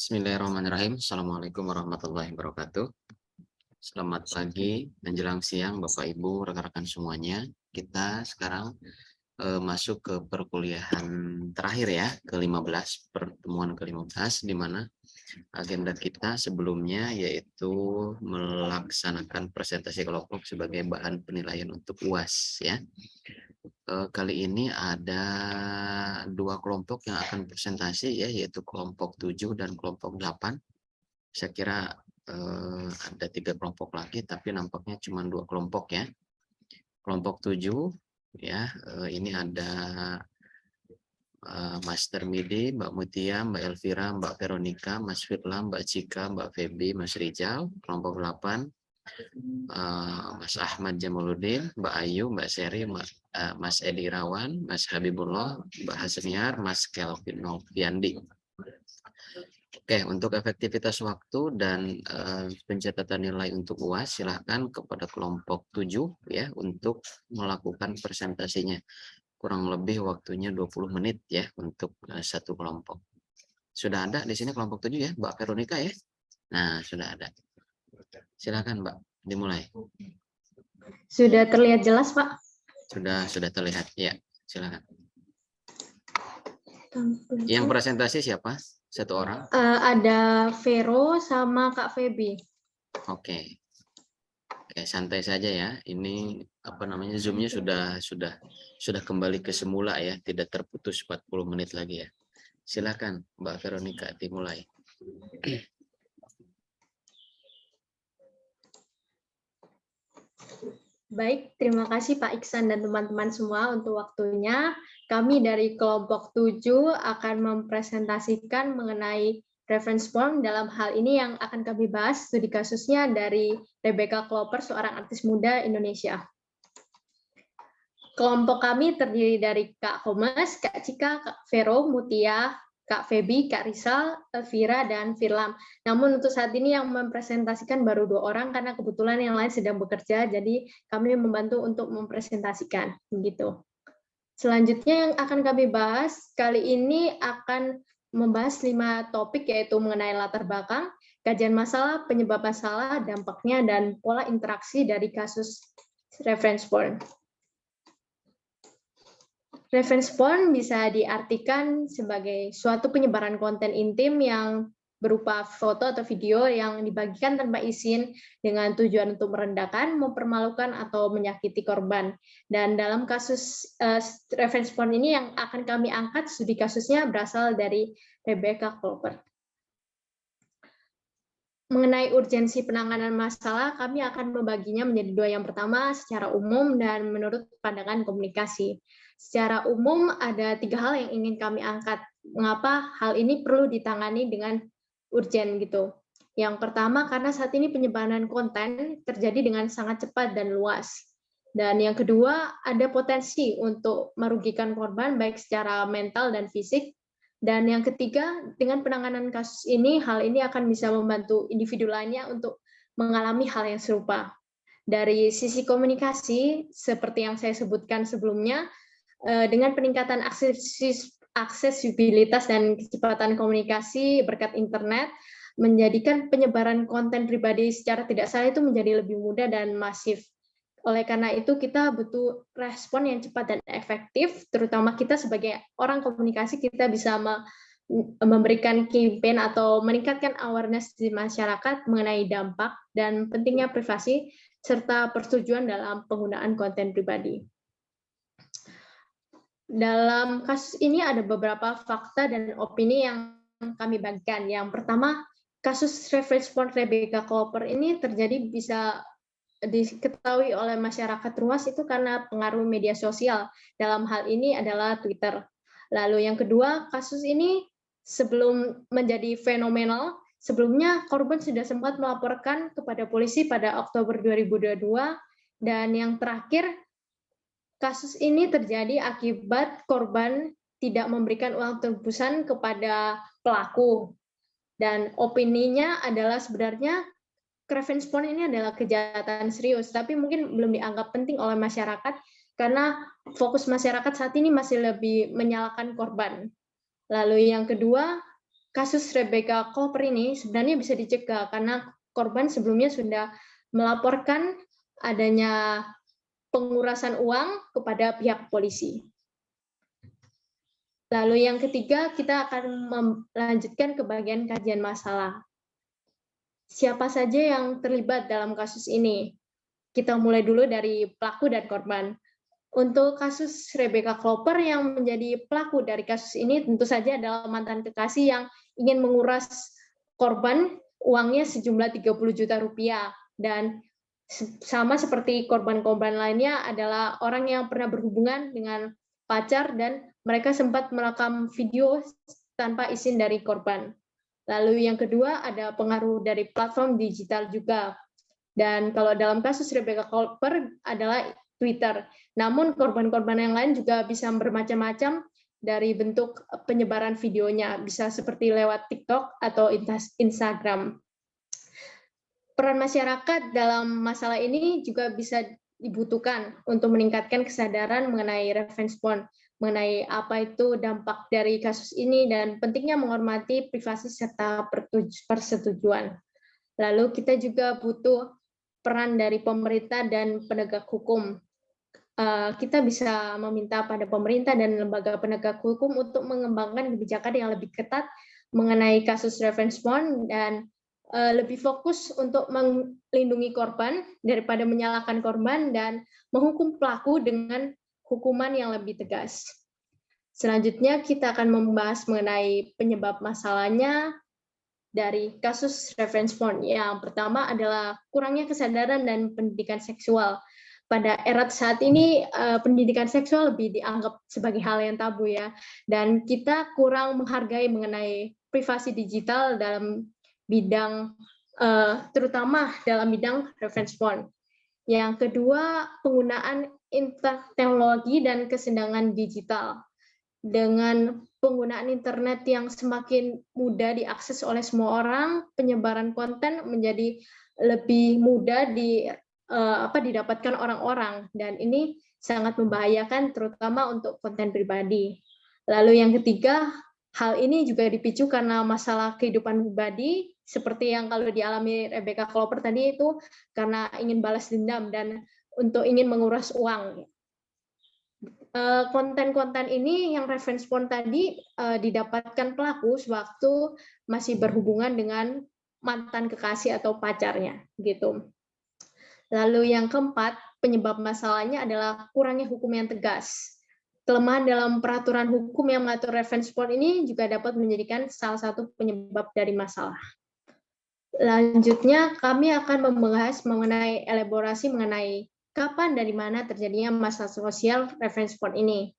Bismillahirrahmanirrahim. Assalamualaikum warahmatullahi wabarakatuh. Selamat pagi menjelang siang Bapak Ibu, rekan-rekan semuanya. Kita sekarang masuk ke perkuliahan terakhir ya, ke-15, pertemuan ke-15, di mana agenda kita sebelumnya yaitu melaksanakan presentasi kelompok sebagai bahan penilaian untuk UAS ya. Kali ini ada dua kelompok yang akan presentasi ya, yaitu kelompok 7 dan kelompok 8. Saya kira ada 3 kelompok lagi, tapi nampaknya cuma 2 kelompok ya. Kelompok 7 ya, ini ada Mas Termidi, Mbak Mutia, Mbak Elvira, Mbak Veronica, Mas Firla, Mbak Cika, Mbak Feby, Mas Rijal. Kelompok 8 Mas Ahmad Jamaluddin, Mbak Ayu, Mbak Seri, Mas Edi Rawan, Mas Habibullah, Mbak Hasniar, Mas Kelvin Noviandi. Oke, untuk efektivitas waktu dan pencatatan nilai untuk UAS, silahkan kepada kelompok 7 ya untuk melakukan presentasinya. Kurang lebih waktunya 20 menit ya untuk satu kelompok. Sudah ada di sini kelompok 7 ya, Mbak Veronica ya? Nah, sudah ada. Silakan Mbak, dimulai. Sudah terlihat jelas, Pak? Sudah terlihat. Ya, silakan. Yang presentasi siapa? Satu orang? Ada Vero sama Kak Feby. Oke, santai saja ya. Ini apa namanya, Zoom-nya sudah kembali ke semula ya, tidak terputus 40 menit lagi ya. Silakan Mbak Veronica dimulai. Baik, terima kasih Pak Iksan dan teman-teman semua untuk waktunya. Kami dari kelompok 7 akan mempresentasikan mengenai reference form. Dalam hal ini yang akan kami bahas studi kasusnya dari Rebecca Klopper, seorang artis muda Indonesia. Kelompok kami terdiri dari Kak Homes, Kak Cika, Kak Vero, Mutia, Kak Feby, Kak Rizal, Elvira, dan Firlam. Namun untuk saat ini yang mempresentasikan baru 2 orang karena kebetulan yang lain sedang bekerja, jadi kami membantu untuk mempresentasikan. Begitu. Selanjutnya yang akan kami bahas, kali ini akan membahas 5 topik, yaitu mengenai latar belakang, kajian masalah, penyebab masalah, dampaknya, dan pola interaksi dari kasus reference form. Reference porn bisa diartikan sebagai suatu penyebaran konten intim yang berupa foto atau video yang dibagikan tanpa izin dengan tujuan untuk merendahkan, mempermalukan, atau menyakiti korban. Dan dalam kasus reference porn ini yang akan kami angkat, studi kasusnya berasal dari Rebecca Klopper. Mengenai urgensi penanganan masalah, kami akan membaginya menjadi 2. Yang pertama, secara umum dan menurut pandangan komunikasi. Secara umum, ada 3 hal yang ingin kami angkat. Mengapa hal ini perlu ditangani dengan urgen gitu. Yang pertama, karena saat ini penyebaran konten terjadi dengan sangat cepat dan luas. Dan yang kedua, ada potensi untuk merugikan korban baik secara mental dan fisik. Dan yang ketiga, dengan penanganan kasus ini, hal ini akan bisa membantu individu lainnya untuk mengalami hal yang serupa. Dari sisi komunikasi, seperti yang saya sebutkan sebelumnya, dengan peningkatan aksesibilitas dan kecepatan komunikasi berkat internet, menjadikan penyebaran konten pribadi secara tidak sadar itu menjadi lebih mudah dan masif. Oleh karena itu, kita butuh respon yang cepat dan efektif, terutama kita sebagai orang komunikasi, kita bisa memberikan campaign atau meningkatkan awareness di masyarakat mengenai dampak dan pentingnya privasi, serta persetujuan dalam penggunaan konten pribadi. Dalam kasus ini ada beberapa fakta dan opini yang kami bagikan. Yang pertama, kasus reference porn Rebecca Klopper ini terjadi bisa diketahui oleh masyarakat luas itu karena pengaruh media sosial. Dalam hal ini adalah Twitter. Lalu yang kedua, kasus ini sebelum menjadi fenomenal, sebelumnya korban sudah sempat melaporkan kepada polisi pada Oktober 2022, dan yang terakhir, kasus ini terjadi akibat korban tidak memberikan uang tebusan kepada pelaku. Dan opininya adalah sebenarnya revenge porn ini adalah kejahatan serius, tapi mungkin belum dianggap penting oleh masyarakat karena fokus masyarakat saat ini masih lebih menyalahkan korban. Lalu yang kedua, kasus Rebecca Koper ini sebenarnya bisa dicegah karena korban sebelumnya sudah melaporkan adanya pengurasan uang kepada pihak polisi. Lalu yang ketiga, kita akan melanjutkan ke bagian kajian masalah. Siapa saja yang terlibat dalam kasus ini? Kita mulai dulu dari pelaku dan korban. Untuk kasus Rebecca Koper yang menjadi pelaku dari kasus ini tentu saja adalah mantan kekasih yang ingin menguras korban uangnya sejumlah 30 juta rupiah. Dan sama seperti korban-korban lainnya adalah orang yang pernah berhubungan dengan pacar dan mereka sempat merekam video tanpa izin dari korban. Lalu yang kedua ada pengaruh dari platform digital juga. Dan kalau dalam kasus Rebecca Koper adalah Twitter. Namun korban-korban yang lain juga bisa bermacam-macam dari bentuk penyebaran videonya, bisa seperti lewat TikTok atau Instagram. Peran masyarakat dalam masalah ini juga bisa dibutuhkan untuk meningkatkan kesadaran mengenai revenge porn, mengenai apa itu dampak dari kasus ini dan pentingnya menghormati privasi serta persetujuan. Lalu kita juga butuh peran dari pemerintah dan penegak hukum. Kita bisa meminta pada pemerintah dan lembaga penegak hukum untuk mengembangkan kebijakan yang lebih ketat mengenai kasus revenge porn dan lebih fokus untuk melindungi korban daripada menyalahkan korban dan menghukum pelaku dengan hukuman yang lebih tegas. Selanjutnya kita akan membahas mengenai penyebab masalahnya dari kasus revenge porn. Yang pertama adalah kurangnya kesadaran dan pendidikan seksual. Pada era saat ini pendidikan seksual lebih dianggap sebagai hal yang tabu ya, dan kita kurang menghargai mengenai privasi digital dalam bidang terutama dalam bidang revenge porn. Yang kedua, penggunaan teknologi dan kesenjangan digital. Dengan penggunaan internet yang semakin mudah diakses oleh semua orang, penyebaran konten menjadi lebih mudah didapatkan orang-orang, dan ini sangat membahayakan terutama untuk konten pribadi. Lalu yang ketiga, hal ini juga dipicu karena masalah kehidupan pribadi, seperti yang kalau dialami Rebecca Koper tadi itu karena ingin balas dendam dan untuk ingin menguras uang. Konten-konten ini yang revenge porn tadi didapatkan pelaku sewaktu masih berhubungan dengan mantan kekasih atau pacarnya, gitu. Lalu yang keempat, penyebab masalahnya adalah kurangnya hukum yang tegas. Kelemahan dalam peraturan hukum yang mengatur revenge porn ini juga dapat menjadikan salah satu penyebab dari masalah. Lanjutnya, kami akan membahas mengenai elaborasi mengenai kapan dari mana terjadinya masalah sosial revenge porn ini.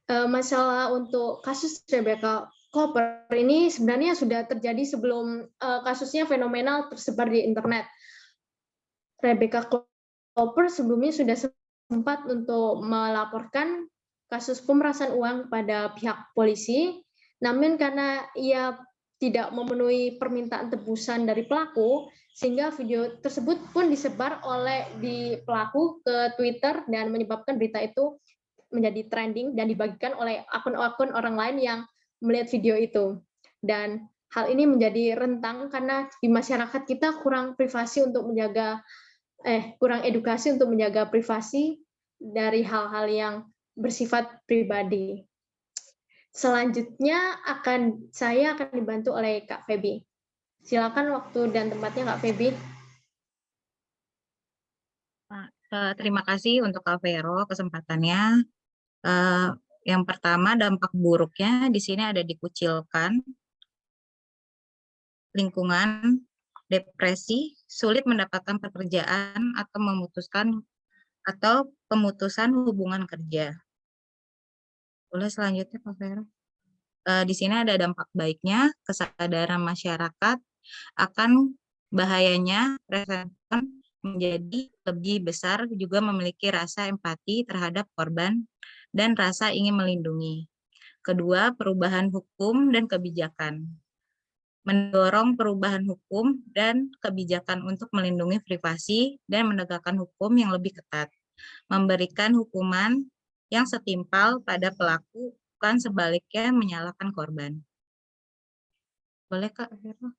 Masalah untuk kasus Rebecca Koper ini sebenarnya sudah terjadi sebelum kasusnya fenomenal tersebar di internet. Rebecca Koper sebelumnya sudah sempat untuk melaporkan kasus pemerasan uang pada pihak polisi, namun karena ia tidak memenuhi permintaan tebusan dari pelaku, sehingga video tersebut pun disebar oleh pelaku ke Twitter dan menyebabkan berita itu menjadi trending dan dibagikan oleh akun-akun orang lain yang melihat video itu. Dan hal ini menjadi rentang karena di masyarakat kita kurang edukasi untuk menjaga privasi dari hal-hal yang bersifat pribadi. Selanjutnya saya akan dibantu oleh Kak Feby. Silakan waktu dan tempatnya Kak Feby. Terima kasih untuk Kak Vero kesempatannya. Yang pertama, dampak buruknya di sini ada dikucilkan, lingkungan, depresi, sulit mendapatkan pekerjaan atau pemutusan hubungan kerja. Boleh selanjutnya Kak Vero. Di sini ada dampak baiknya, kesadaran masyarakat akan bahayanya revenge porn menjadi lebih besar, juga memiliki rasa empati terhadap korban dan rasa ingin melindungi. Kedua, perubahan hukum dan kebijakan. Mendorong perubahan hukum dan kebijakan untuk melindungi privasi dan menegakkan hukum yang lebih ketat. Memberikan hukuman yang setimpal pada pelaku, bukan sebaliknya menyalahkan korban. Boleh Kak Vero?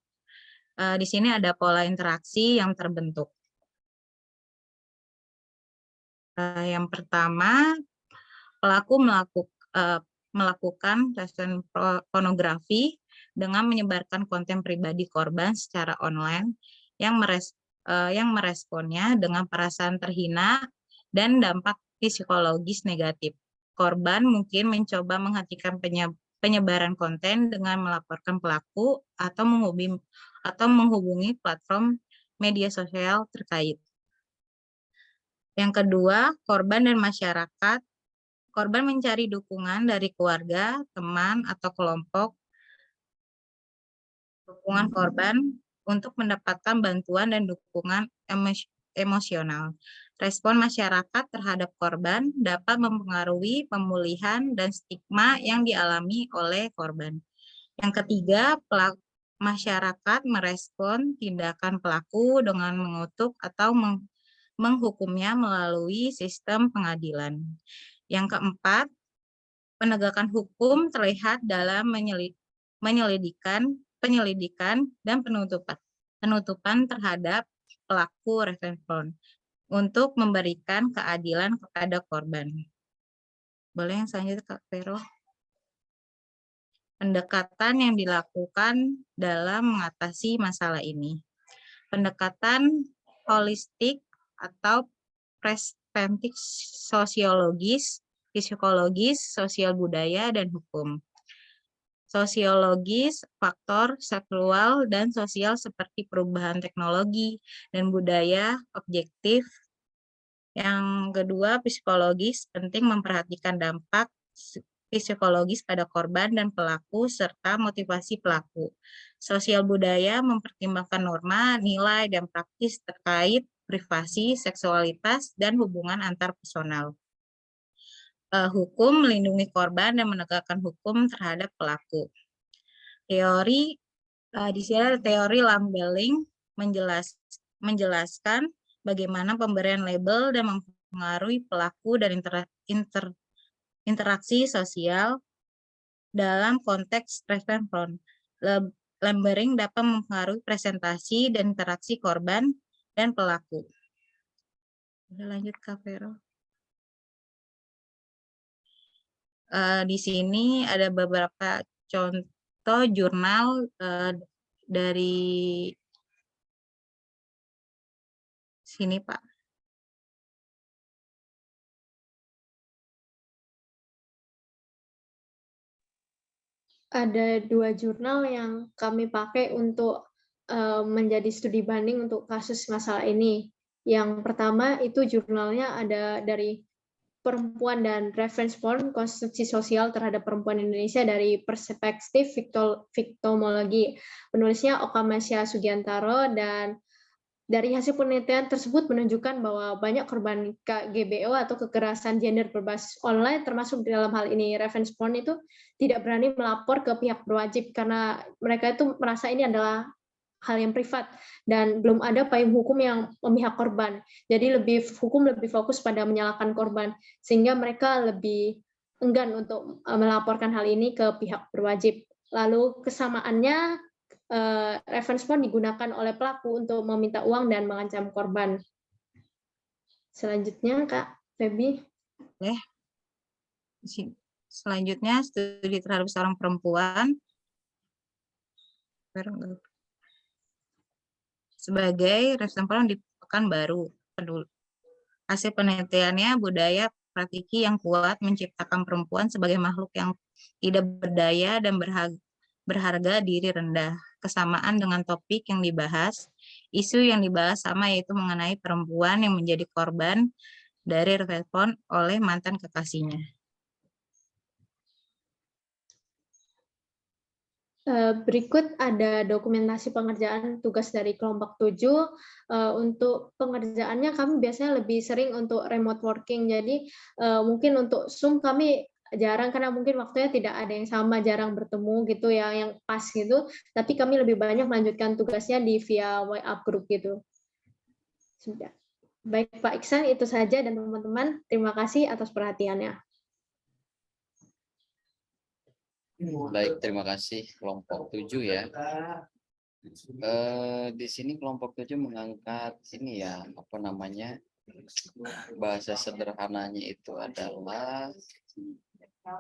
Di sini ada pola interaksi yang terbentuk. Yang pertama, pelaku melakukan restoran pornografi dengan menyebarkan konten pribadi korban secara online yang meresponnya dengan perasaan terhina dan dampak psikologis negatif. Korban mungkin mencoba menghentikan penyebaran konten dengan melaporkan pelaku atau menghubungi platform media sosial terkait. Yang kedua, korban dan masyarakat. Korban mencari dukungan dari keluarga, teman, atau kelompok dukungan korban untuk mendapatkan bantuan dan dukungan emosional. Respon masyarakat terhadap korban dapat mempengaruhi pemulihan dan stigma yang dialami oleh korban. Yang ketiga, masyarakat merespon tindakan pelaku dengan mengutuk atau menghukumnya melalui sistem pengadilan. Yang keempat, penegakan hukum terlihat dalam penyelidikan dan penutupan terhadap pelaku reference porn untuk memberikan keadilan kepada korban. Boleh yang selanjutnya Kak Vero? Pendekatan yang dilakukan dalam mengatasi masalah ini. Pendekatan holistik atau preventif sosiologis, psikologis, sosial budaya, dan hukum. Sosiologis, faktor seksual dan sosial seperti perubahan teknologi dan budaya objektif. Yang kedua, psikologis, penting memperhatikan dampak psikologis pada korban dan pelaku serta motivasi pelaku. Sosial budaya mempertimbangkan norma, nilai, dan praktis terkait privasi, seksualitas, dan hubungan antar personal. Hukum melindungi korban dan menegakkan hukum terhadap pelaku. Teori di sini ada teori labeling menjelaskan bagaimana pemberian label dan mempengaruhi pelaku dan interaksi sosial dalam konteks reference porn. Labeling dapat mempengaruhi presentasi dan interaksi korban dan pelaku. Lanjut Kak Vero. Di sini ada beberapa contoh jurnal dari sini Pak. Ada 2 jurnal yang kami pakai untuk menjadi studi banding untuk kasus masalah ini. Yang pertama itu jurnalnya ada dari Perempuan dan Reference Porn, Konstruksi Sosial terhadap Perempuan Indonesia dari Perspektif Viktimologi. Penulisnya Okamasya Sugiantaro, dan dari hasil penelitian tersebut menunjukkan bahwa banyak korban KGBO atau kekerasan gender berbasis online, termasuk dalam hal ini reference porn, itu tidak berani melapor ke pihak berwajib karena mereka itu merasa ini adalah hal yang privat dan belum ada payung hukum yang memihak korban. Jadi hukum lebih fokus pada menyalahkan korban, sehingga mereka lebih enggan untuk melaporkan hal ini ke pihak berwajib. Lalu kesamaannya, reference porn digunakan oleh pelaku untuk meminta uang dan mengancam korban. Selanjutnya Kak Febi. Selanjutnya studi terhadap seorang perempuan sebagai reference porn di Pekanbaru. Hasil penelitiannya, budaya praktiki yang kuat menciptakan perempuan sebagai makhluk yang tidak berdaya dan berharga diri rendah. Kesamaan dengan topik yang dibahas, isu yang dibahas sama, yaitu mengenai perempuan yang menjadi korban dari reference porn oleh mantan kekasihnya. Berikut ada dokumentasi pengerjaan tugas dari kelompok 7. Untuk pengerjaannya kami biasanya lebih sering untuk remote working, jadi mungkin untuk Zoom kami jarang karena mungkin waktunya tidak ada yang sama, jarang bertemu gitu ya, yang pas gitu, tapi kami lebih banyak melanjutkan tugasnya via WhatsApp group gitu. Sudah. Baik Pak Iksan, itu saja, dan teman-teman terima kasih atas perhatiannya. Baik, terima kasih kelompok 7 ya. Di sini kelompok 7 mengangkat ini ya, apa namanya, bahasa sederhananya itu adalah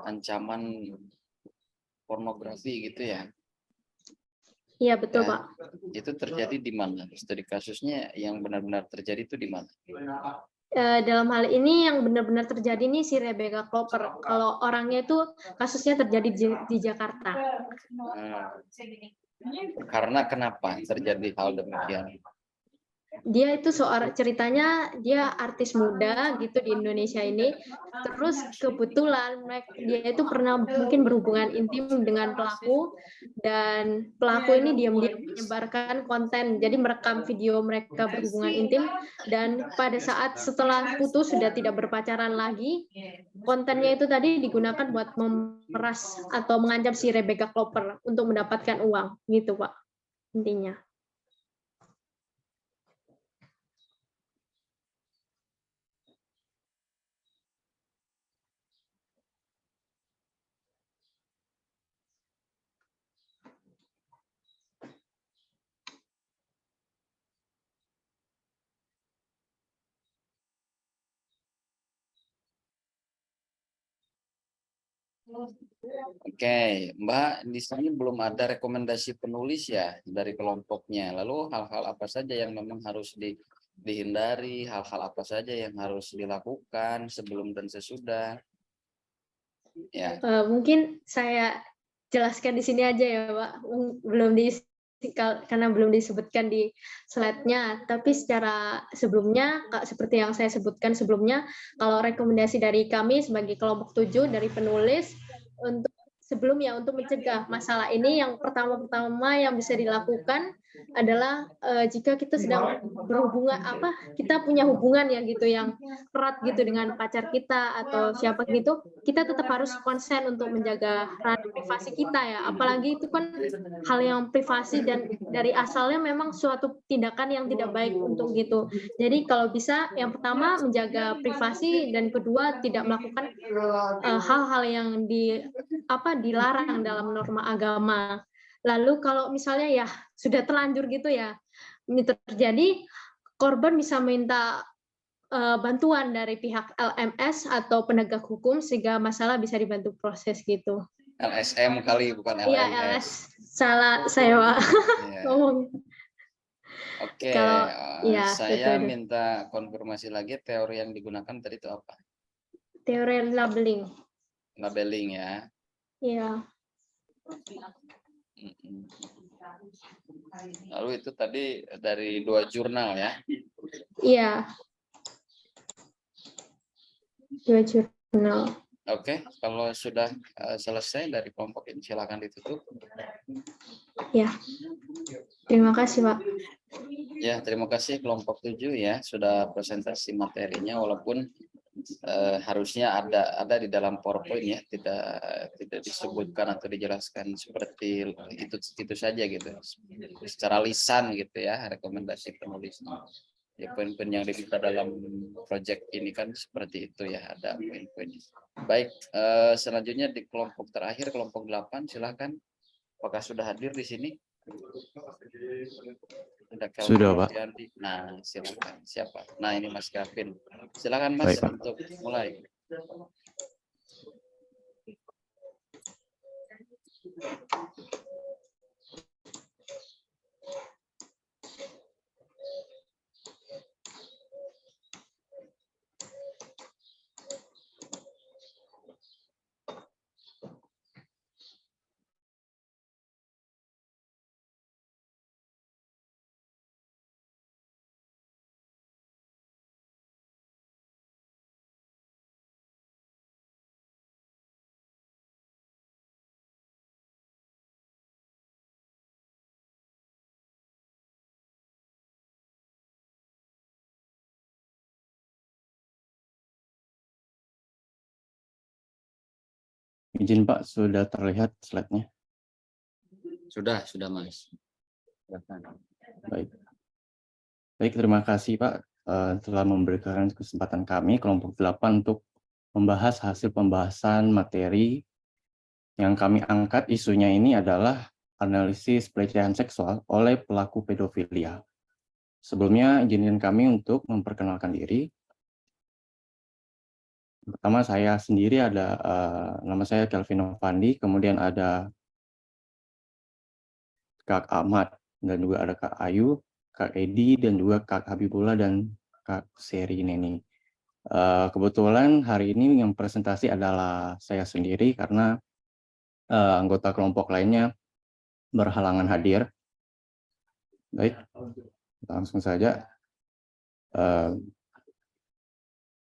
ancaman pornografi gitu ya. Iya, betul, Ya, Pak. itu terjadi di mana? Studi kasusnya yang benar-benar terjadi itu di mana? Dalam hal ini yang benar-benar terjadi nih si Rebecca Klopper. Kalau orangnya itu kasusnya terjadi di Jakarta. Karena kenapa terjadi hal demikian? Dia itu ceritanya dia artis muda gitu di Indonesia ini. Terus kebetulan dia itu pernah mungkin berhubungan intim dengan pelaku, dan pelaku ini diam-diam menyebarkan konten. Jadi merekam video mereka berhubungan intim, dan pada saat setelah putus sudah tidak berpacaran lagi, kontennya itu tadi digunakan buat memeras atau mengancam si Rebecca Klopper untuk mendapatkan uang gitu, Pak, intinya. Oke, Mbak, di sini belum ada rekomendasi penulis ya dari kelompoknya. Lalu hal-hal apa saja yang memang harus dihindari, hal-hal apa saja yang harus dilakukan sebelum dan sesudah? Ya, Mungkin saya jelaskan di sini aja ya, Pak. Belum karena belum disebutkan di slide-nya, tapi secara sebelumnya, seperti yang saya sebutkan sebelumnya, kalau rekomendasi dari kami sebagai kelompok 7 dari penulis, sebelumnya untuk mencegah masalah ini, yang pertama-tama yang bisa dilakukan adalah jika kita sedang berhubungan, kita punya hubungan ya gitu yang erat gitu dengan pacar kita atau siapa gitu, kita tetap harus konsen untuk menjaga ranah privasi kita ya. Apalagi itu kan hal yang privasi dan dari asalnya memang suatu tindakan yang tidak baik untuk gitu. Jadi kalau bisa yang pertama menjaga privasi, dan kedua tidak melakukan hal-hal yang dilarang dalam norma agama. Lalu kalau misalnya ya sudah terlanjur gitu ya, ini terjadi, korban bisa minta bantuan dari pihak LMS atau penegak hukum sehingga masalah bisa dibantu proses gitu. LSM kali bukan Iya, LMS. LS. Salah saya, Pak. Ya. Ngomong. Oke, Kalau ya saya itu. minta konfirmasi lagi teori yang digunakan tadi itu apa? Teori labeling. Labeling ya. Iya. Lalu itu tadi dari 2 jurnal ya? Iya. 2 jurnal. Oke, kalau sudah selesai dari kelompok ini silakan ditutup. Ya. Terima kasih, Pak. Ya, terima kasih kelompok 7 ya sudah presentasi materinya, walaupun harusnya ada di dalam PowerPoint ya, tidak disebutkan atau dijelaskan seperti itu saja gitu. Secara lisan gitu ya, rekomendasi penulis. Ya, poin-poin yang diminta dalam proyek ini kan seperti itu ya, ada poin-poinnya. Baik, selanjutnya di kelompok terakhir, kelompok 8, silakan. Apakah sudah hadir di sini? Ada Sudah, Pak. Nah, silakan. Siapa? Nah, ini Mas Kevin. Silakan Mas. Baik, Pak. Untuk mulai. Izin Pak, sudah terlihat slide-nya? Sudah Mas. Baik. Baik, terima kasih Pak telah memberikan kesempatan kami kelompok 8 untuk membahas hasil pembahasan materi Yang kami angkat isunya ini adalah analisis pelecehan seksual oleh pelaku pedofilia. Sebelumnya, izinkan kami untuk memperkenalkan diri. Pertama, saya sendiri nama saya Kelvin Novandi, kemudian ada Kak Ahmad, dan juga ada Kak Ayu, Kak Edi, dan juga Kak Habibullah, dan Kak Seri Neni. Kebetulan hari ini yang presentasi adalah saya sendiri karena anggota kelompok lainnya berhalangan hadir. Baik, langsung saja.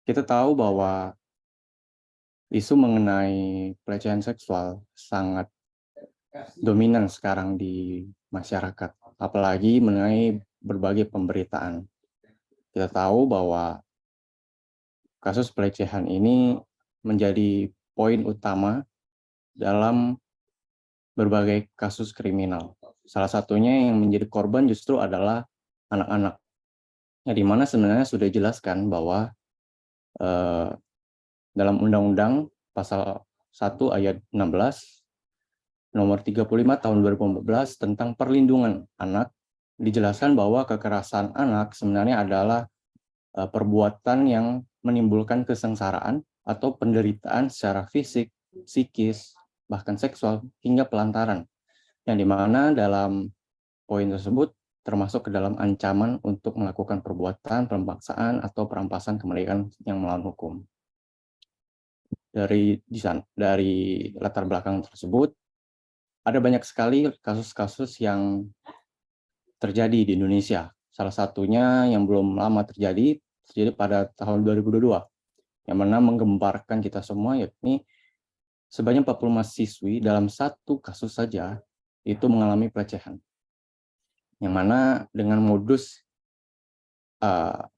Kita tahu bahwa isu mengenai pelecehan seksual sangat dominan sekarang di masyarakat, apalagi mengenai berbagai pemberitaan. Kita tahu bahwa kasus pelecehan ini menjadi poin utama dalam berbagai kasus kriminal. Salah satunya yang menjadi korban justru adalah anak-anak. Ya, di mana sebenarnya sudah dijelaskan bahwa dalam Undang-Undang Pasal 1 Ayat 16 Nomor 35 Tahun 2014 tentang perlindungan anak, dijelaskan bahwa kekerasan anak sebenarnya adalah perbuatan yang menimbulkan kesengsaraan atau penderitaan secara fisik, psikis, bahkan seksual, hingga pelantaran. Yang dimana dalam poin tersebut termasuk ke dalam ancaman untuk melakukan perbuatan, pemaksaan, atau perampasan kemerdekaan yang melawan hukum. Dari latar belakang tersebut, ada banyak sekali kasus-kasus yang terjadi di Indonesia. Salah satunya yang belum lama terjadi pada tahun 2022, yang mana menggemparkan kita semua, yakni sebanyak 40 mahasiswi dalam satu kasus saja itu mengalami pelecehan. Yang mana dengan modus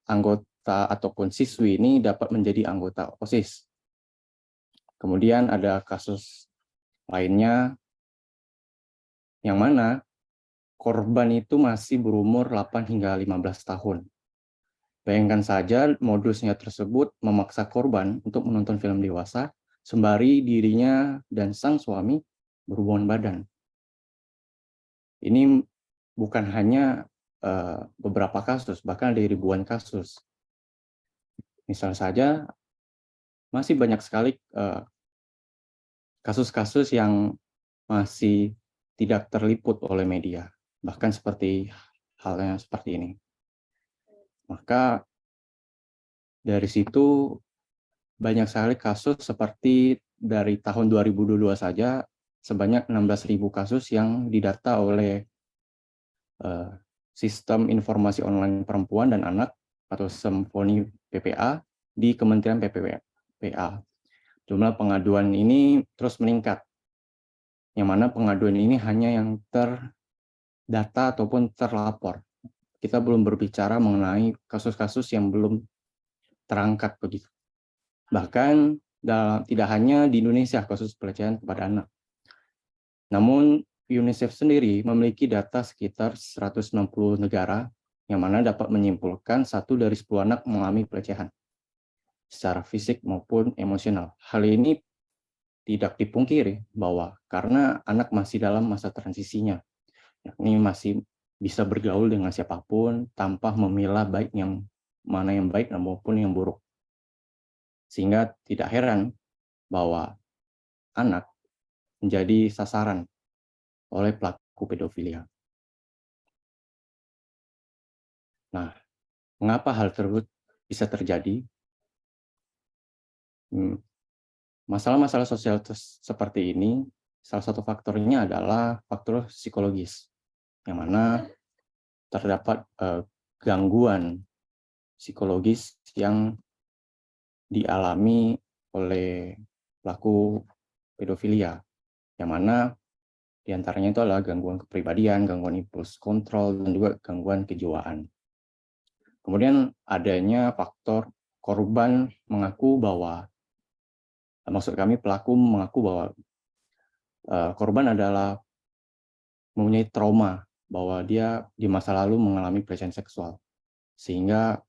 anggota ataupun siswi ini dapat menjadi anggota OSIS. Kemudian ada kasus lainnya yang mana korban itu masih berumur 8 hingga 15 tahun. Bayangkan saja modusnya tersebut memaksa korban untuk menonton film dewasa sembari dirinya dan sang suami berhubungan badan. Ini bukan hanya beberapa kasus, bahkan ada ribuan kasus. Misal saja masih banyak sekali kasus-kasus yang masih tidak terliput oleh media, bahkan halnya seperti ini. Maka dari situ banyak sekali kasus seperti dari tahun 2022 saja sebanyak 16.000 kasus yang didata oleh Sistem Informasi Online Perempuan dan Anak atau Simfoni PPA di Kementerian PPA. Jumlah pengaduan ini terus meningkat, yang mana pengaduan ini hanya yang terdata ataupun terlapor. Kita belum berbicara mengenai kasus-kasus yang belum terangkat begitu. Bahkan tidak hanya di Indonesia kasus pelecehan kepada anak. Namun UNICEF sendiri memiliki data sekitar 160 negara yang mana dapat menyimpulkan 1 dari 10 anak mengalami pelecehan secara fisik maupun emosional. Hal ini tidak dipungkiri bahwa karena anak masih dalam masa transisinya, yakni masih bisa bergaul dengan siapapun tanpa memilah mana yang baik maupun yang buruk. Sehingga tidak heran bahwa anak menjadi sasaran oleh pelaku pedofilia. Nah, mengapa hal tersebut bisa terjadi? Masalah-masalah sosial seperti ini, salah satu faktornya adalah faktor psikologis, yang mana terdapat gangguan psikologis yang dialami oleh pelaku pedofilia, yang mana diantaranya itu adalah gangguan kepribadian, gangguan impuls kontrol, dan juga gangguan kejiwaan. Kemudian adanya faktor korban pelaku mengaku bahwa korban adalah mempunyai trauma bahwa dia di masa lalu mengalami pelecehan seksual, sehingga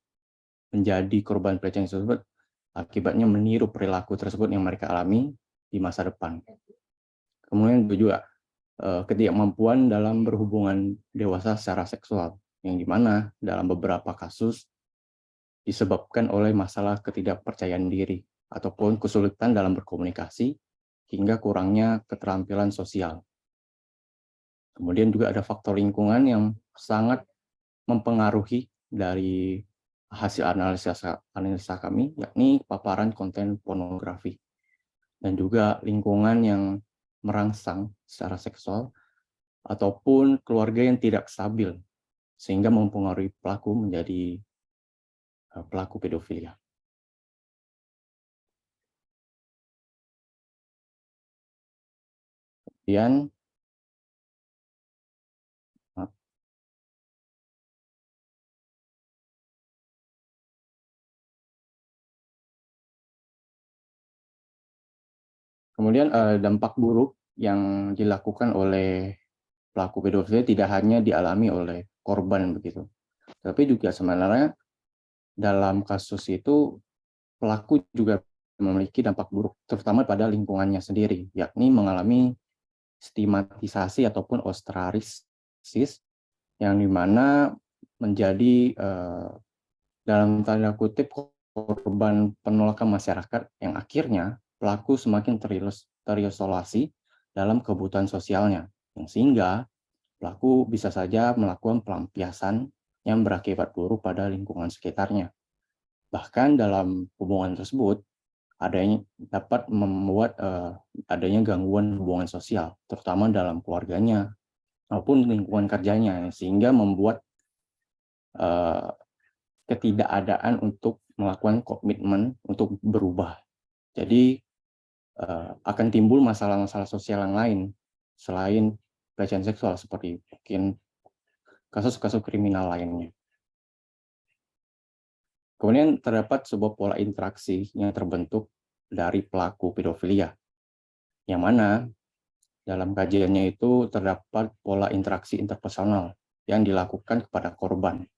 menjadi korban pelecehan tersebut akibatnya meniru perilaku tersebut yang mereka alami di masa depan. Kemudian juga ketidakmampuan dalam berhubungan dewasa secara seksual, yang dimana dalam beberapa kasus disebabkan oleh masalah ketidakpercayaan diri ataupun kesulitan dalam berkomunikasi hingga kurangnya keterampilan sosial. Kemudian juga ada faktor lingkungan yang sangat mempengaruhi dari hasil analisa kami, yakni paparan konten pornografi dan juga lingkungan yang merangsang secara seksual ataupun keluarga yang tidak stabil sehingga mempengaruhi pelaku menjadi pelaku pedofilia. Kemudian dampak buruk yang dilakukan oleh pelaku pedofilia tidak hanya dialami oleh korban begitu, tapi juga sebenarnya dalam kasus itu pelaku juga memiliki dampak buruk, terutama pada lingkungannya sendiri, yakni mengalami stigmatisasi ataupun ostrasis, yang dimana menjadi dalam tanda kutip korban penolakan masyarakat, yang akhirnya pelaku semakin terisolasi dalam kebutuhan sosialnya, yang sehingga pelaku bisa saja melakukan pelampiasan yang berakibat buruk pada lingkungan sekitarnya. Bahkan dalam hubungan tersebut, adanya dapat membuat adanya gangguan hubungan sosial, terutama dalam keluarganya maupun lingkungan kerjanya, sehingga membuat ketidakadaan untuk melakukan komitmen untuk berubah. Jadi akan timbul masalah-masalah sosial yang lain selain pelecehan seksual, seperti mungkin kasus-kasus kriminal lainnya. Kemudian terdapat sebuah pola interaksi yang terbentuk dari pelaku pedofilia, yang mana dalam kajiannya itu terdapat pola interaksi interpersonal yang dilakukan kepada korban,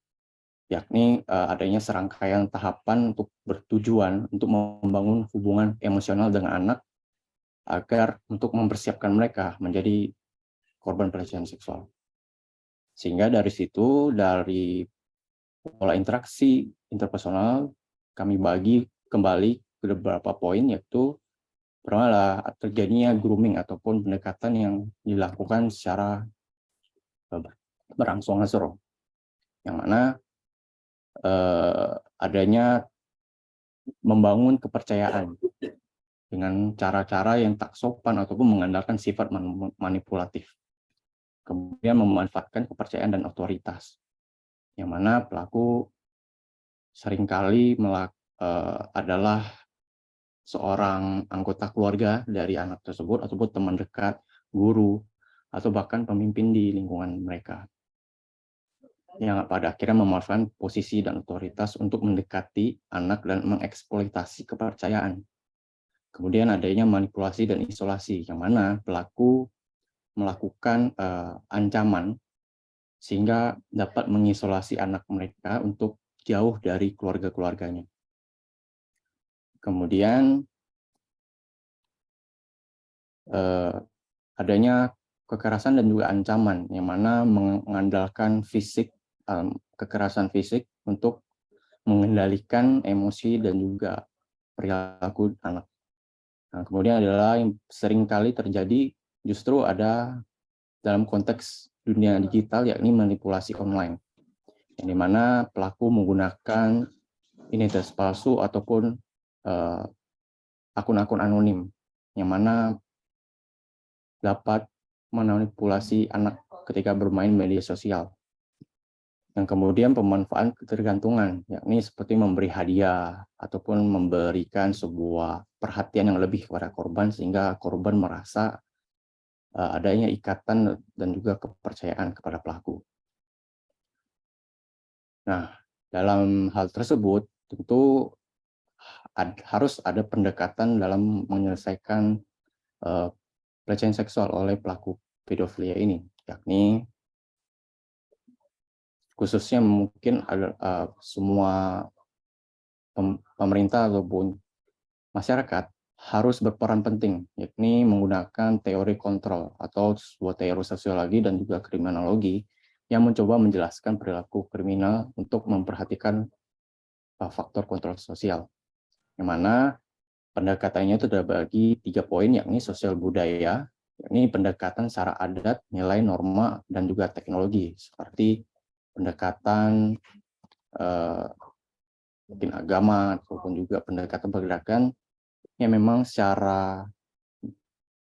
yakni adanya serangkaian tahapan untuk bertujuan untuk membangun hubungan emosional dengan anak agar untuk mempersiapkan mereka menjadi korban pelecehan seksual. Sehingga dari situ, dari pola interaksi interpersonal, kami bagi kembali ke beberapa poin, yaitu pertama terjadinya grooming ataupun pendekatan yang dilakukan secara berangsur-angsur, yang mana adanya membangun kepercayaan dengan cara-cara yang tak sopan ataupun mengandalkan sifat manipulatif. Kemudian memanfaatkan kepercayaan dan otoritas, yang mana pelaku seringkali adalah seorang anggota keluarga dari anak tersebut ataupun teman dekat, guru, atau bahkan pemimpin di lingkungan mereka, yang pada akhirnya memanfaatkan posisi dan otoritas untuk mendekati anak dan mengeksploitasi kepercayaan. Kemudian adanya manipulasi dan isolasi, yang mana pelaku melakukan ancaman sehingga dapat mengisolasi anak mereka untuk jauh dari keluarga-keluarganya. Kemudian adanya kekerasan dan juga ancaman, yang mana mengandalkan kekerasan fisik untuk mengendalikan emosi dan juga perilaku anak. Nah, kemudian adalah yang sering kali terjadi justru ada dalam konteks dunia digital, yakni manipulasi online, yang dimana pelaku menggunakan identitas palsu ataupun akun-akun anonim, yang mana dapat memanipulasi anak ketika bermain media sosial. Yang kemudian pemanfaatan ketergantungan, yakni seperti memberi hadiah ataupun memberikan sebuah perhatian yang lebih kepada korban sehingga korban merasa adanya ikatan dan juga kepercayaan kepada pelaku. Nah, dalam hal tersebut tentu harus ada pendekatan dalam menyelesaikan pelecehan seksual oleh pelaku pedofilia ini, yakni khususnya mungkin ada semua pemerintah ataupun masyarakat harus berperan penting, yakni menggunakan teori kontrol atau sebuah teori sosiologi dan juga kriminologi yang mencoba menjelaskan perilaku kriminal untuk memperhatikan faktor kontrol sosial, yang mana pendekatannya itu terbagi 3 poin, yakni sosial budaya, yakni pendekatan secara adat, nilai, norma, dan juga teknologi, seperti pendekatan mungkin agama, ataupun juga pendekatan pergerakan yang memang secara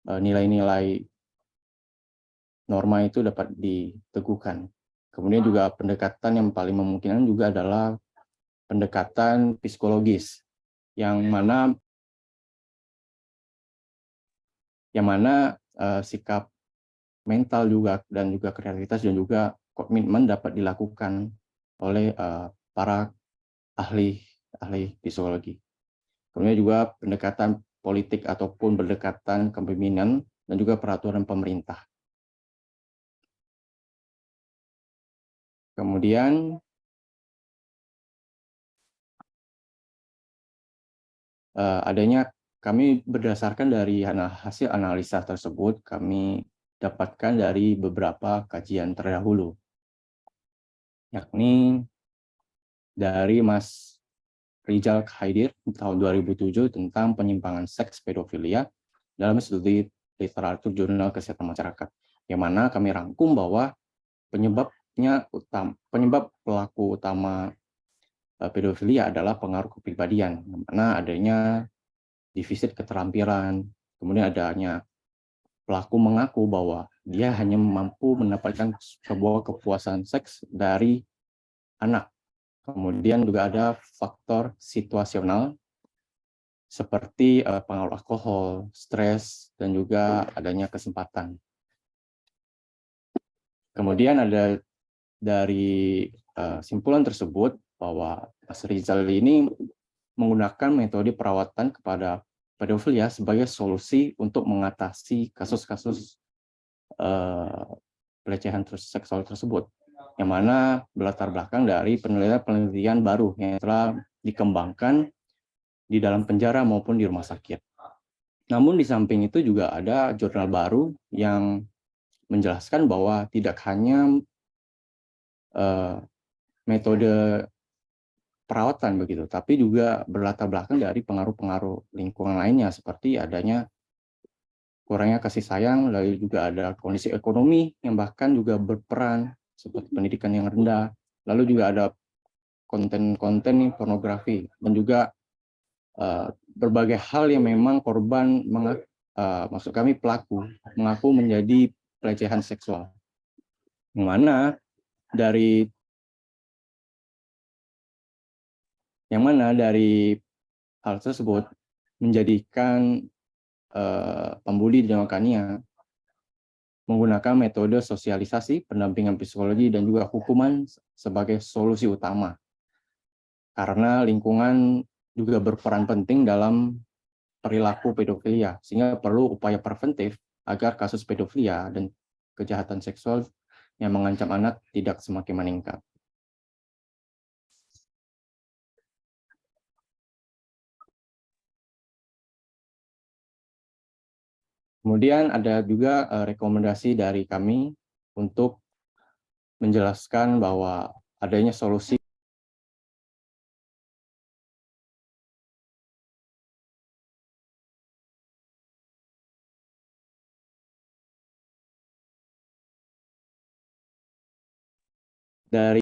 nilai-nilai norma itu dapat diteguhkan. Kemudian juga pendekatan yang paling memungkinkan juga adalah pendekatan psikologis, yang mana sikap mental juga dan juga kreativitas dan juga komitmen dapat dilakukan oleh para ahli psikologi. Kemudian juga pendekatan politik ataupun pendekatan kepemimpinan dan juga peraturan pemerintah. Kemudian kami berdasarkan dari hasil analisa tersebut, kami dapatkan dari beberapa kajian terdahulu, yakni dari Mas Rizal Khaidir tahun 2007 tentang penyimpangan seks pedofilia dalam studi literatur jurnal kesehatan masyarakat, yang mana kami rangkum bahwa penyebab pelaku utama pedofilia adalah pengaruh kepribadian, yang mana adanya defisit keterampilan, kemudian adanya pelaku mengaku bahwa dia hanya mampu mendapatkan sebuah kepuasan seks dari anak. Kemudian juga ada faktor situasional seperti pengaruh alkohol, stres, dan juga adanya kesempatan. Kemudian ada dari simpulan tersebut bahwa Mas Rizal ini menggunakan metode perawatan kepada pedofilia sebagai solusi untuk mengatasi kasus-kasus pelecehan seksual tersebut, yang mana berlatar belakang dari penelitian baru yang telah dikembangkan di dalam penjara maupun di rumah sakit. Namun di samping itu juga ada jurnal baru yang menjelaskan bahwa tidak hanya metode perawatan begitu, tapi juga berlatar belakang dari pengaruh-pengaruh lingkungan lainnya, seperti adanya kurangnya kasih sayang, lalu juga ada kondisi ekonomi yang bahkan juga berperan, seperti pendidikan yang rendah, lalu juga ada konten-konten pornografi, dan juga berbagai hal yang memang korban, maksud kami pelaku, mengaku menjadi pelecehan seksual. Yang mana dari hal tersebut menjadikan pembuli di Jamakania menggunakan metode sosialisasi, pendampingan psikologi, dan juga hukuman sebagai solusi utama. Karena lingkungan juga berperan penting dalam perilaku pedofilia, sehingga perlu upaya preventif agar kasus pedofilia dan kejahatan seksual yang mengancam anak tidak semakin meningkat. Kemudian ada juga rekomendasi dari kami untuk menjelaskan bahwa adanya solusi dari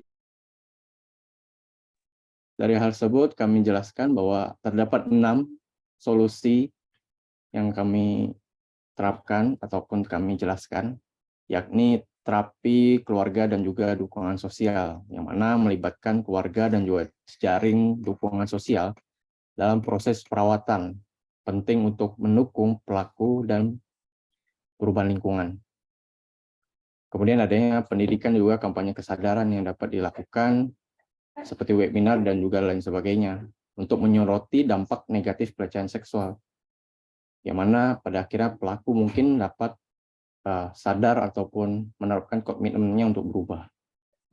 hal tersebut. Kami jelaskan bahwa terdapat 6 solusi yang kami terapkan ataupun kami jelaskan, yakni terapi keluarga dan juga dukungan sosial, yang mana melibatkan keluarga dan juga jaring dukungan sosial dalam proses perawatan, penting untuk mendukung pelaku dan perubahan lingkungan. Kemudian adanya pendidikan juga kampanye kesadaran yang dapat dilakukan seperti webinar dan juga lain sebagainya untuk menyoroti dampak negatif pelecehan seksual, yang mana pada akhirnya pelaku mungkin dapat sadar ataupun menerapkan komitmennya untuk berubah.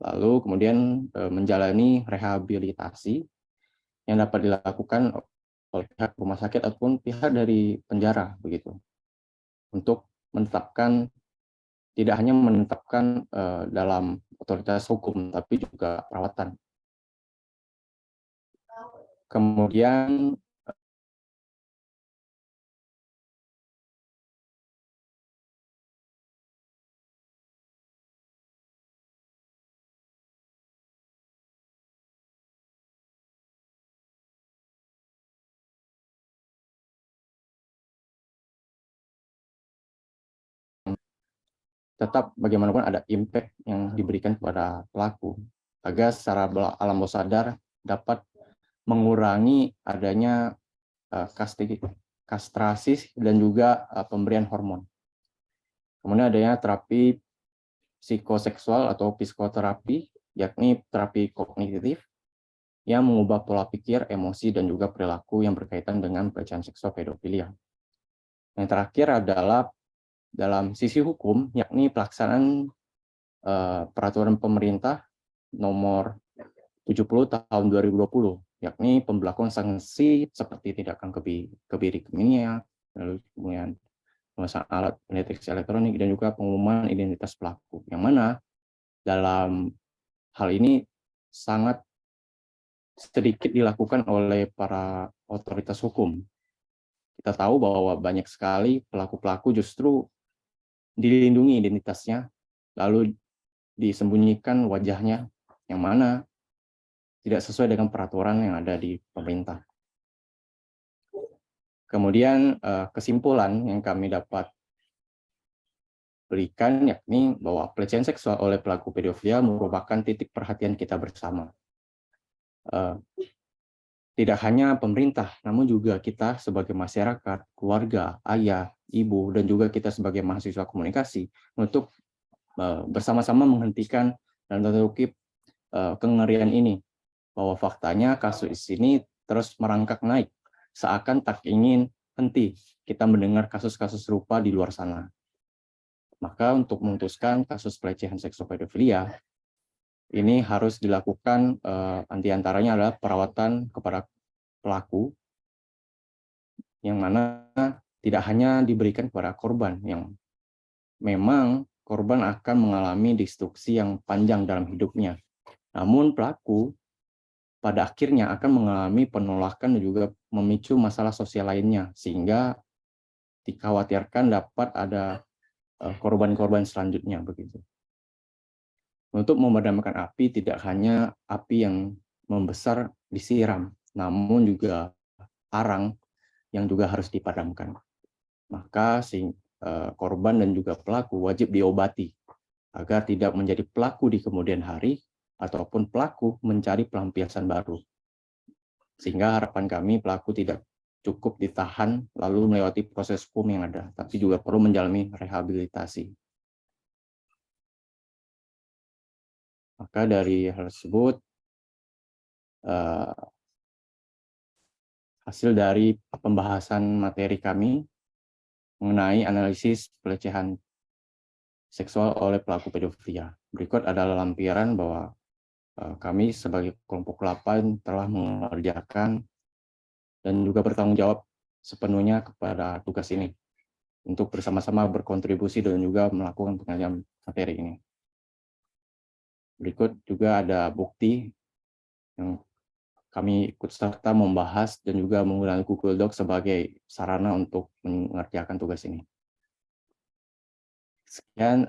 Lalu kemudian menjalani rehabilitasi yang dapat dilakukan oleh pihak rumah sakit ataupun pihak dari penjara begitu, untuk menetapkan, tidak hanya menetapkan dalam otoritas hukum tapi juga perawatan. Kemudian tetap bagaimanapun ada impact yang diberikan kepada pelaku agar secara alam bawah sadar dapat mengurangi adanya kastrasi dan juga pemberian hormon. Kemudian adanya terapi psikoseksual atau psikoterapi, yakni terapi kognitif yang mengubah pola pikir, emosi, dan juga perilaku yang berkaitan dengan pelecehan seksual pedofilia. Yang terakhir adalah dalam sisi hukum, yakni pelaksanaan peraturan pemerintah nomor 70 tahun 2020, yakni pembelakuan sanksi seperti tindakan kebiri kimia, lalu kemudian pemasangan alat pendeteksi elektronik, dan juga pengumuman identitas pelaku, yang mana dalam hal ini sangat sedikit dilakukan oleh para otoritas hukum. Kita tahu bahwa banyak sekali pelaku-pelaku justru dilindungi identitasnya, lalu disembunyikan wajahnya, yang mana tidak sesuai dengan peraturan yang ada di pemerintah. Kemudian kesimpulan yang kami dapat berikan yakni bahwa pelecehan seksual oleh pelaku pedofilia merupakan titik perhatian kita bersama. Tidak hanya pemerintah, namun juga kita sebagai masyarakat, keluarga, ayah, ibu, dan juga kita sebagai mahasiswa komunikasi untuk bersama-sama menghentikan dan tanda kutip kengerian ini, bahwa faktanya kasus ini terus merangkak naik, seakan tak ingin henti kita mendengar kasus-kasus serupa di luar sana. Maka untuk memutuskan kasus pelecehan seksual pedofilia, ini harus dilakukan antaranya adalah perawatan kepada pelaku, yang mana tidak hanya diberikan kepada korban, yang memang korban akan mengalami destruksi yang panjang dalam hidupnya. Namun pelaku pada akhirnya akan mengalami penolakan dan juga memicu masalah sosial lainnya, sehingga dikhawatirkan dapat ada korban-korban selanjutnya begitu. Untuk memadamkan api, tidak hanya api yang membesar disiram, namun juga arang yang juga harus dipadamkan. Maka korban dan juga pelaku wajib diobati agar tidak menjadi pelaku di kemudian hari ataupun pelaku mencari pelampiasan baru. Sehingga harapan kami pelaku tidak cukup ditahan lalu melewati proses hukum yang ada, tapi juga perlu menjalani rehabilitasi. Maka dari hal tersebut, hasil dari pembahasan materi kami mengenai analisis pelecehan seksual oleh pelaku pedofilia. Berikut adalah lampiran bahwa kami sebagai kelompok 8 telah mengerjakan dan juga bertanggung jawab sepenuhnya kepada tugas ini untuk bersama-sama berkontribusi dan juga melakukan pengajian materi ini. Berikut juga ada bukti yang kami ikut serta membahas dan juga menggunakan Google Docs sebagai sarana untuk mengerjakan tugas ini. Sekian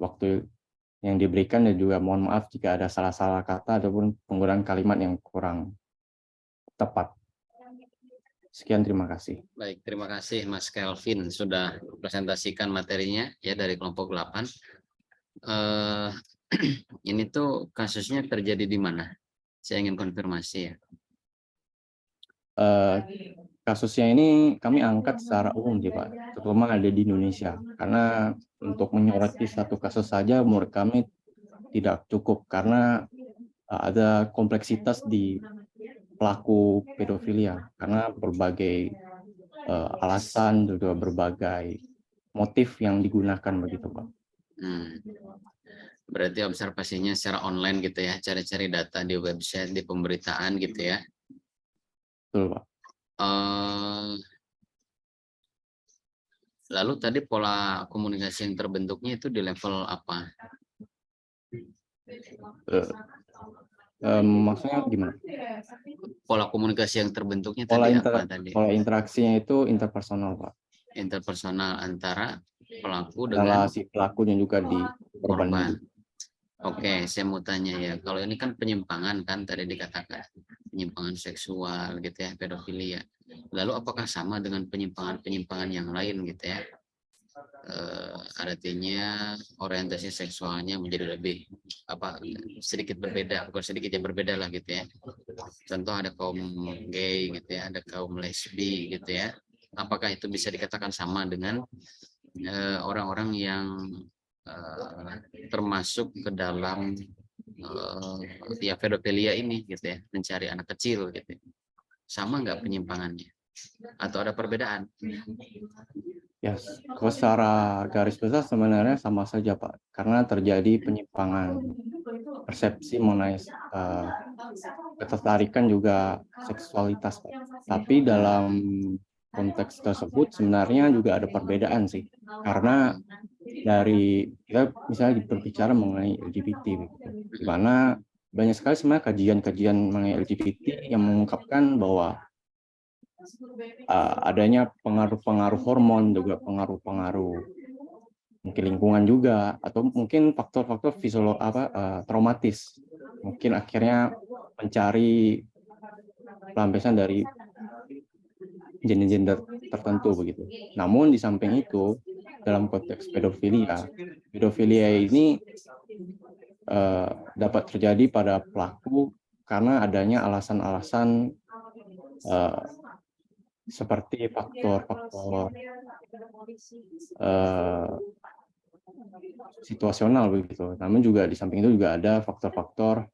waktu yang diberikan, dan juga mohon maaf jika ada salah-salah kata ataupun penggunaan kalimat yang kurang tepat. Sekian, terima kasih. Baik, terima kasih Mas Kelvin sudah presentasikan materinya ya dari kelompok 8. Ini tuh kasusnya terjadi di mana? Saya ingin konfirmasi ya. Kasusnya ini kami angkat secara umum sih Pak, terutama ada di Indonesia. Karena untuk menyoroti satu kasus saja menurut kami tidak cukup, karena ada kompleksitas di pelaku pedofilia, karena berbagai alasan, juga berbagai motif yang digunakan begitu Pak. Berarti observasinya secara online gitu ya, cari-cari data di website, di pemberitaan gitu ya. Betul Pak. Lalu tadi pola komunikasi yang terbentuknya itu di level apa? Maksudnya gimana? Pola komunikasi yang terbentuknya Pola tadi apa tadi? pola interaksinya itu interpersonal, Pak. Interpersonal antara pelaku Adalah dengan si pelakunya juga di korban. korban. Oke, saya mau tanya ya. Kalau ini kan penyimpangan kan tadi dikatakan penyimpangan seksual gitu ya, pedofilia. Lalu apakah sama dengan penyimpangan-penyimpangan yang lain gitu ya? Artinya orientasi seksualnya menjadi lebih sedikit berbeda, bukan sedikit yang berbeda lah gitu ya. Contoh ada kaum gay gitu ya, ada kaum lesbi gitu ya. Apakah itu bisa dikatakan sama dengan orang-orang yang termasuk ke dalam ya pedofilia ini gitu ya, mencari anak kecil gitu. Sama nggak penyimpangannya? Atau ada perbedaan? Ya, kalau secara garis besar sebenarnya sama saja, Pak. Karena terjadi penyimpangan persepsi mengenai ketertarikan juga seksualitas, Pak. Tapi dalam konteks tersebut sebenarnya juga ada perbedaan sih. Karena dari kita misalnya berbicara mengenai LGBT, di mana banyak sekali sebenarnya kajian-kajian mengenai LGBT yang mengungkapkan bahwa adanya pengaruh-pengaruh hormon, juga pengaruh-pengaruh mungkin lingkungan juga, atau mungkin faktor-faktor traumatis, mungkin akhirnya mencari pelampiasan dari gender-gender tertentu begitu. Namun di samping itu, dalam konteks pedofilia ini dapat terjadi pada pelaku karena adanya alasan-alasan seperti faktor-faktor situasional begitu. Namun juga di samping itu juga ada faktor-faktor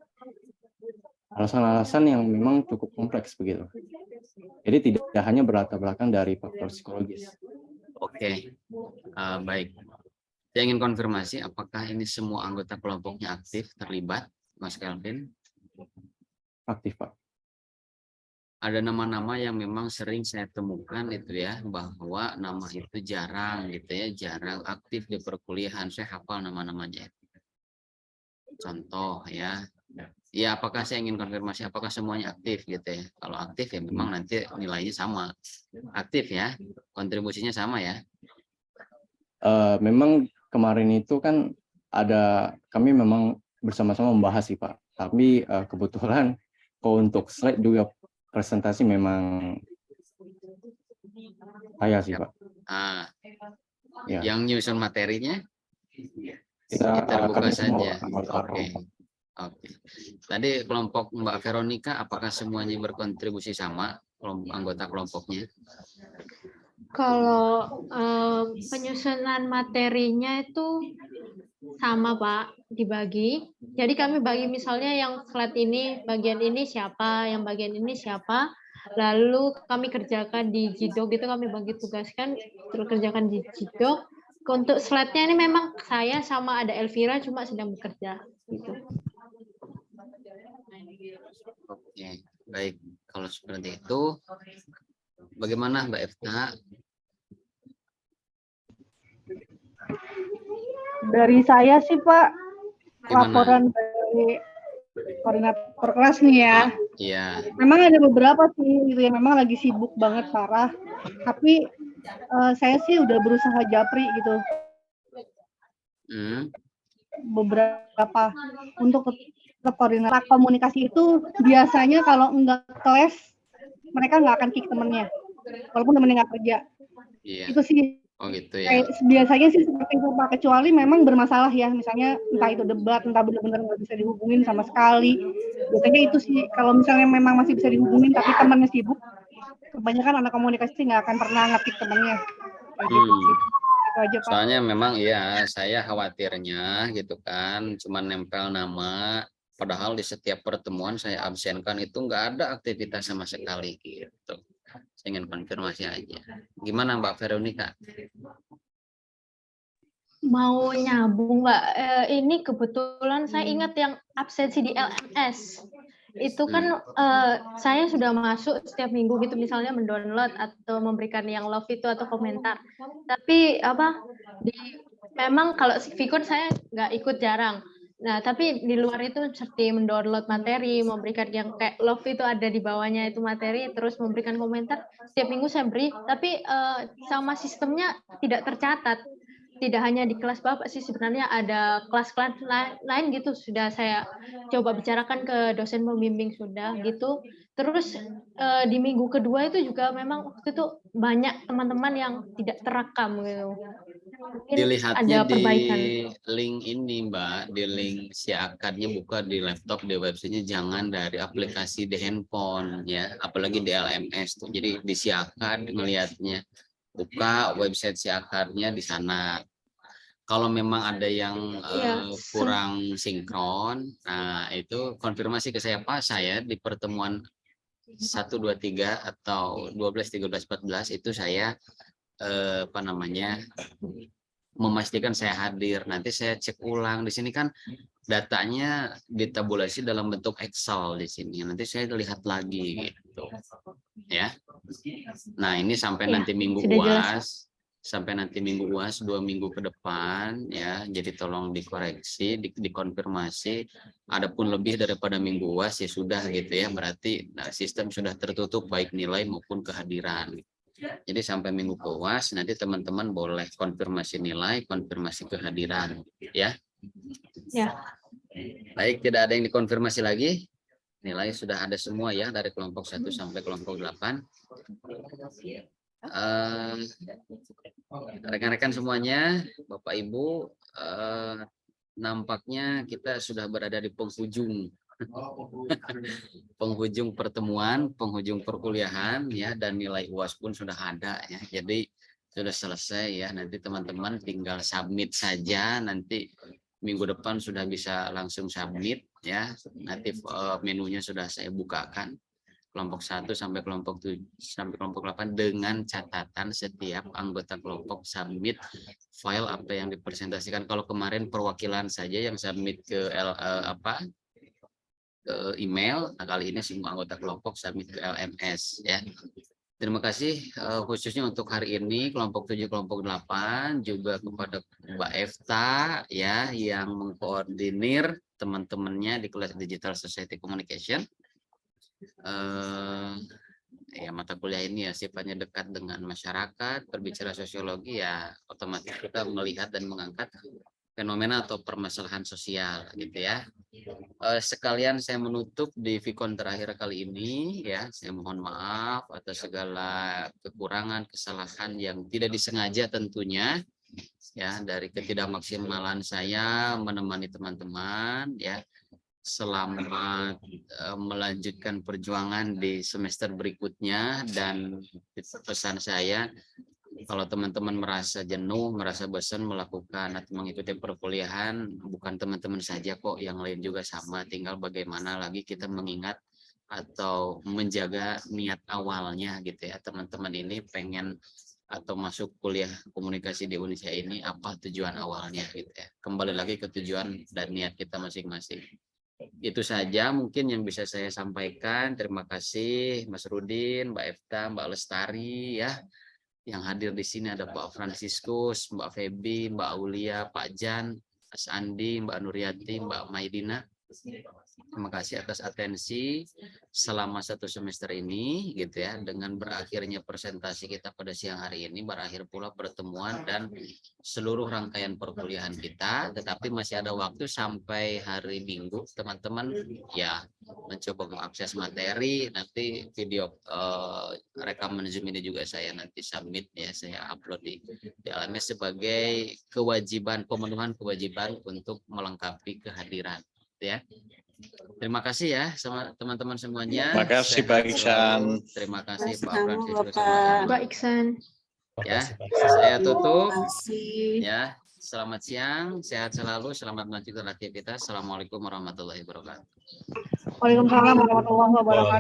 alasan-alasan yang memang cukup kompleks begitu. Jadi tidak hanya berlatar belakang dari faktor psikologis. Oke, baik. Saya ingin konfirmasi apakah ini semua anggota kelompoknya aktif terlibat, Mas Kelvin? Aktif, Pak. Ada nama-nama yang memang sering saya temukan itu ya, bahwa nama itu jarang gitu ya, jarang aktif di perkuliahan. Saya hafal nama-namanya. Contoh ya, apakah saya ingin konfirmasi apakah semuanya aktif gitu ya? Kalau aktif ya memang nanti nilainya sama. Aktif ya, kontribusinya sama ya. Memang kemarin itu kan kami memang bersama-sama membahas sih, Pak. Tapi kebetulan kalau untuk slide juga presentasi memang saya sih, Pak. Ya. Yang nyusun materinya kita buka saja. Oke. Tadi kelompok Mbak Veronica, apakah semuanya berkontribusi sama anggota kelompoknya? Kalau penyusunan materinya itu sama, Pak, dibagi. Jadi kami bagi misalnya yang slide ini, bagian ini siapa, yang bagian ini siapa. Lalu kami kerjakan di Jidok, gitu kami bagi tugaskan, terus kerjakan di Jidok. Untuk slide-nya ini memang saya sama ada Elvira cuma sedang bekerja. Gitu. Oke, baik. Kalau seperti itu, bagaimana Mbak Efta? Dari saya sih, Pak, Gimana? laporan dari koordinator kelas nih ya. Iya. Memang ada beberapa sih gitu ya, memang lagi sibuk banget parah. Tapi saya sih udah berusaha japri gitu. Beberapa untuk tetap koordinasi komunikasi itu biasanya kalau enggak kelas mereka nggak akan kick temennya, walaupun temennya nggak kerja. Iya. Itu sih. Oh gitu ya. Biasanya sih seperti itu, Pak, kecuali memang bermasalah ya, misalnya entah itu debat, entah benar-benar nggak bisa dihubungin sama sekali. Biasanya itu sih, kalau misalnya memang masih bisa dihubungin tapi temannya sibuk, kebanyakan anak komunikasi nggak akan pernah ngetik temannya. Itu aja, Pak. Soalnya memang ya saya khawatirnya gitu kan, cuma nempel nama, padahal di setiap pertemuan saya absenkan itu nggak ada aktivitas sama sekali gitu. Saya ingin konfirmasi aja. Gimana Mbak Veronica? Mau nyambung, Mbak. Ini kebetulan saya ingat yang absensi di LMS. itu kan saya sudah masuk setiap minggu gitu, misalnya mendownload atau memberikan yang love itu atau komentar. Tapi memang kalau Vicon saya nggak ikut jarang. Nah, tapi di luar itu seperti mendownload materi, memberikan yang kayak love itu ada di bawahnya itu materi, terus memberikan komentar, setiap minggu saya beri, tapi sama sistemnya tidak tercatat. Tidak hanya di kelas Bapak sih, sebenarnya ada kelas-kelas lain gitu, sudah saya coba bicarakan ke dosen pembimbing sudah gitu. Terus di minggu kedua itu juga memang waktu itu banyak teman-teman yang tidak terekam gitu. Mungkin Dilihatnya ada perbaikan. di link ini Mbak, di link si akadnya buka di laptop, di websitenya, jangan dari aplikasi di handphone ya, apalagi di LMS tuh. Jadi di si akad ngelihatnya, buka website si akadnya di sana. Kalau memang ada yang kurang sinkron, nah itu konfirmasi ke saya, Pak, saya di pertemuan 1, 2, 3 atau 12, 13, 14 itu saya memastikan saya hadir. Nanti saya cek ulang. Di sini kan datanya ditabulasi dalam bentuk Excel di sini. Nanti saya lihat lagi gitu. Ya. Nah, ini sampai nanti minggu UAS. Sampai nanti minggu UAS 2 minggu ke depan ya. Jadi tolong dikoreksi, dikonfirmasi. Adapun lebih daripada minggu UAS ya sudah gitu ya. Berarti sistem sudah tertutup baik nilai maupun kehadiran. Jadi sampai minggu UAS nanti teman-teman boleh konfirmasi nilai, konfirmasi kehadiran, ya. Ya. Baik, tidak ada yang dikonfirmasi lagi. Nilai sudah ada semua ya dari kelompok 1 sampai kelompok 8. Rekan-rekan semuanya, Bapak Ibu, nampaknya kita sudah berada di penghujung pertemuan, penghujung perkuliahan ya, dan nilai UAS pun sudah ada ya. Jadi sudah selesai ya. Nanti teman-teman tinggal submit saja, nanti minggu depan sudah bisa langsung submit ya. Nanti menunya sudah saya bukakan. Kelompok 1 sampai kelompok 7 sampai kelompok 8 dengan catatan setiap anggota kelompok submit file apa yang dipresentasikan. Kalau kemarin perwakilan saja yang submit ke email, nah kali ini semua anggota kelompok submit ke LMS ya. Terima kasih khususnya untuk hari ini kelompok 7 kelompok 8, juga kepada Mbak Efta ya yang mengkoordinir teman-temannya di kelas Digital Society Communication. Ya mata kuliah ini ya sifatnya dekat dengan masyarakat, berbicara sosiologi ya otomatis kita melihat dan mengangkat fenomena atau permasalahan sosial gitu ya. Sekalian saya menutup di Vicon terakhir kali ini ya, saya mohon maaf atas segala kekurangan, kesalahan yang tidak disengaja tentunya ya, dari ketidakmaksimalan saya menemani teman-teman ya. Selamat melanjutkan perjuangan di semester berikutnya, dan pesan saya, kalau teman-teman merasa jenuh, merasa bosan melakukan atau mengikuti perkuliahan, bukan teman-teman saja kok, yang lain juga sama. Tinggal bagaimana lagi kita mengingat atau menjaga niat awalnya gitu ya. Teman-teman ini pengen atau masuk kuliah komunikasi di Indonesia ini, apa tujuan awalnya gitu ya. Kembali lagi ke tujuan dan niat kita masing-masing. Itu saja mungkin yang bisa saya sampaikan. Terima kasih Mas Rudin, Mbak Efta, Mbak Lestari ya. Yang hadir di sini ada Pak Franciscus, Mbak Feby, Mbak Aulia, Pak Jan, Mas Andi, Mbak Nuryati, Mbak Maidina. Terima kasih atas atensi selama 1 semester ini gitu ya. Dengan berakhirnya presentasi kita pada siang hari ini, berakhir pula pertemuan dan seluruh rangkaian perkuliahan kita. Tetapi masih ada waktu sampai hari Minggu teman-teman ya mencoba mengakses materi. Nanti video rekaman Zoom ini juga saya nanti submit ya, saya upload di LMS sebagai kewajiban, pemenuhan kewajiban untuk melengkapi kehadiran ya. Terima kasih ya sama teman-teman semuanya. Terima kasih Pak Iksan. Terima kasih Pak Sama-sama, Franciscus. Bapak. Mbak Iksan. Ya, saya tutup. Terima kasih. Ya, selamat siang, sehat selalu, selamat melanjutkan aktivitas. Assalamualaikum warahmatullahi wabarakatuh. Waalaikumsalam warahmatullahi wabarakatuh.